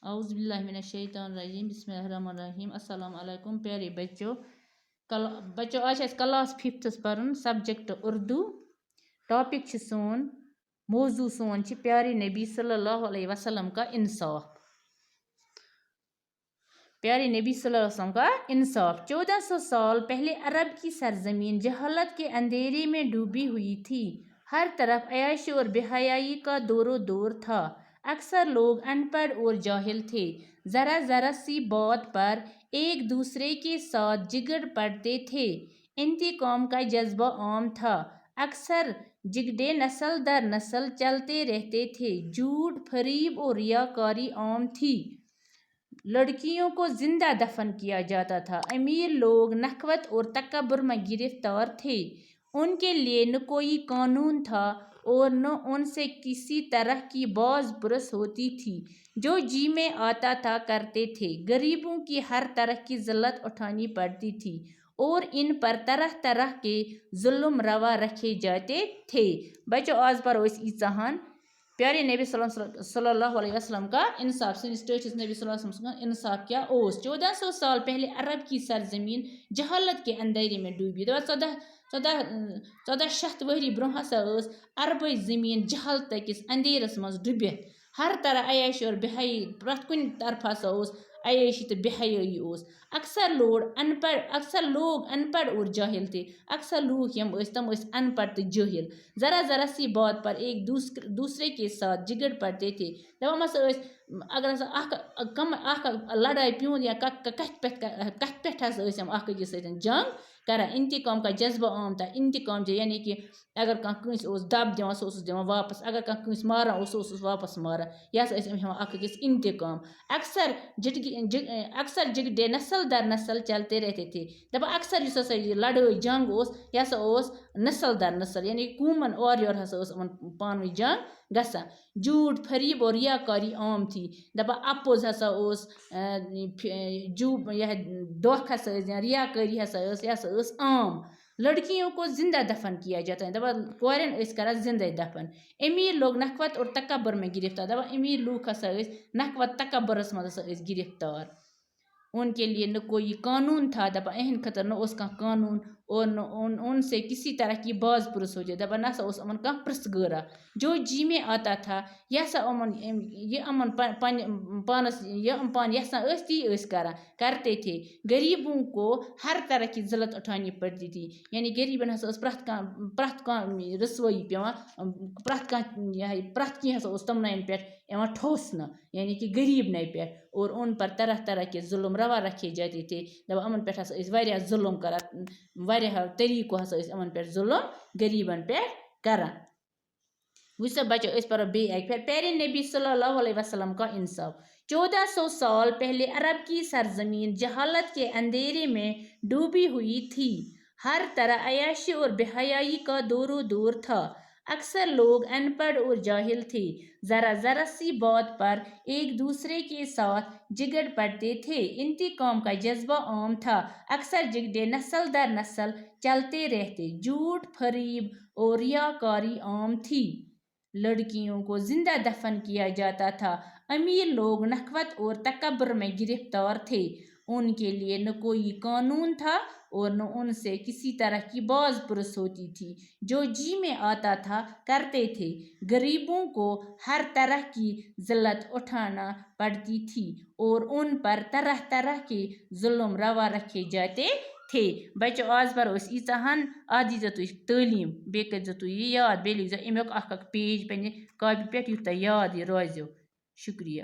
اعوذ باللہ من الشیطان الرجیم بسم اللہ الرحمن الرحیم السلام علیکم پیارے بچوں بچوں آج اس کلاس 5th پرن سبجیکٹ اردو ٹاپک چھ سون موضوع سون چھ پیارے نبی صلی اللہ علیہ وسلم کا انصاف پیارے نبی صلی اللہ علیہ وسلم کا انصاف 1400 سال پہلے عرب کی سرزمین جہالت کے اندھیرے میں ڈوبی ہوئی تھی. ہر طرف عیاشی اور بے حیائی کا دور و دور تھا. اکثر لوگ ان پڑھ اور جاہل تھے. ذرا ذرا سی بات پر ایک دوسرے کے ساتھ جھگڑ پڑتے تھے. انتقام کا جذبہ عام تھا. اکثر جھگڑے نسل در نسل چلتے رہتے تھے. جھوٹ فریب اور ریاکاری عام تھی. لڑکیوں کو زندہ دفن کیا جاتا تھا. امیر لوگ نخوت اور تکبر میں گرفتار تھے. ان کے لیے نہ کوئی قانون تھا اور نہ ان سے کسی طرح کی باز پرس ہوتی تھی. جو جی میں آتا تھا کرتے تھے. غریبوں کی ہر طرح کی ذلت اٹھانی پڑتی تھی اور ان پر طرح طرح کے ظلم روا رکھے جاتے تھے. بچوں آز پر اس ایزہان پیارے نبی صلی اللہ علیہ وسلم کا انصاف سنس ٹھٹھس نبی صلی اللہ علیہ وسلم کا انصاف کیا اوس 1400 سال پہلے عرب کی سرزمین جہالت کے اندھیرے میں ڈوبی. 1400 ؤری برونٛہہ ہسا ٲس عربٕچ زمین جہالت کِس اندھیرس منٛز ڈُبِتھ. ہر طرح عیاشی اور بے حیائی پرٛٮ۪تھ کُنہِ طرفہٕ ہسا اوس عیاشی تہٕ بے حیائی اوس. اکثر لوگ ان پڑھ اور جاہل تھے. اکثر لوگ یم ٲسۍ تم ٲسۍ ان پڑھ تہٕ جٲہل. ذرا ذرا سی بات پر ایک دوسرے کے ساتھ جھگڑ پڑتے تھے. دپان ہسا ٲسۍ اگر ہسا اکھ لڑائی پیوٗنٛت یا کتھ پٮ۪ٹھ ہسا ٲسۍ یِم اکھ أکِس سۭتۍ جنگ کران. انتقام کا جذبہ عام تھا. انتقام یعنی کہ اگر کانٛہہ کٲنٛسہِ اوس دب دِوان سُہ اوسُس دِوان واپس. اگر کانٛہہ کٲنٛسہِ ماران اوس سُہ اوسُس واپس ماران. یہِ ہسا ٲسۍ یِم ہٮ۪وان اکھ أکِس انتقام. اکثر جھگڑے نسل در نسل چلتے رہتے تھے. دپان اکثر یُس ہسا یہِ لڑٲے جنگ اوس یہِ ہسا اوس نسل در نسل یعنی قومن اورٕ یورٕ ہسا ٲس یِمن پانہٕ ؤنۍ جنگ گژھان. جھوٹ فریب اور ریاکاری عام تھی. دپان اپوز ہسا اوس دھوکہ ہسا ٲسۍ دِوان ریاکٲری ہسا ٲس یہِ ہسا ٲس عام. لڑکیوں کو زندہ دفن کیا جاتا ہے. دپان کورٮ۪ن ٲسۍ کران زندے دفن. امیر لوگ نخوت اور تکبر میں گرفتار. دپان امیر لوگ ہسا ٲسۍ نخوت تکبرس منٛز ہسا ٲسۍ گرفتار. ان کے لیے نہ کوئی قانون تھا. دپان اہند خٲطرٕ نہ اوس کانٛہہ قانون اور نہ ان سے کسی طرح کی باز پرس ہو جائے. دپان نہ سا اوس یِمن کانٛہہ پرژھ گٲرا. جو جی میں آتا تھا یہ ہسا یِمن پانس یِم پانہٕ یژھان ٲسۍ تی ٲسۍ کرتے تھے. غریبوں کو ہر طرح کی ذلت اٹھانی پڑتی تھی. یعنی غریبن ہسا ٲس پرٛٮ۪تھ کانٛہہ رسوٲیی پیوان. پرٛٮ۪تھ کینٛہہ ہسا اوس تمنن پٮ۪ٹھ یِوان ٹھوسنہٕ یعنی کہ غریب نَے پٮ۪ٹھ. اور ان پر طرح طرح کے ظلم روا رکھے جاتے تھے. دپان یِمن پٮ۪ٹھ ہسا ٲسۍ واریاہ ظلم کران. واریاہو طریقو ہسا ٲسۍ یِمن پٮ۪ٹھ ظلم غریبن پٮ۪ٹھ کران. وٕچھ سا بچو أسۍ پرو بیٚیہِ اکہِ پھِرِ پیارے نبی صلی اللہ علیہ وسلم کا انصاف. 1400 سال پہلے عرب کی سرزمین جہالت کے اندھیرے میں ڈوبی ہوئی تھی. ہر طرح عیاشی اور بے حیائی کا دور و دور تھا. اکثر لوگ ان پڑھ اور جاہل تھے. ذرا ذرا سی بات پر ایک دوسرے کے ساتھ جھگڑ پڑتے تھے. انتقام کا جذبہ عام تھا. اکثر جھگڑے نسل در نسل چلتے رہتے. جھوٹ فریب اور ریاکاری عام تھی. لڑکیوں کو زندہ دفن کیا جاتا تھا. امیر لوگ نخوت اور تکبر میں گرفتار تھے. ان کے لیے نہ کوئی قانون تھا اور نہ ان سے کسی طرح کی باز پرس ہوتی تھی. جو جی میں آتا تھا کرتے تھے. غریبوں کو ہر طرح کی ذلت اٹھانا پڑتی تھی اور ان پر طرح طرح کے ظلم روا رکھے جاتے تھے. بچو آز پر أسۍ ییٖژاہن اتھ دیٖزیو تُہۍ تعلیٖم بیٚیہِ کٔرۍزیو تُہۍ یہِ یاد بیٚیہِ لیٖکھزیو امیُک اکھ پیج پنٛنہِ کاپی پٮ۪ٹھ یُتھ تۄہہِ یاد یہِ روزیو. شُکریہ.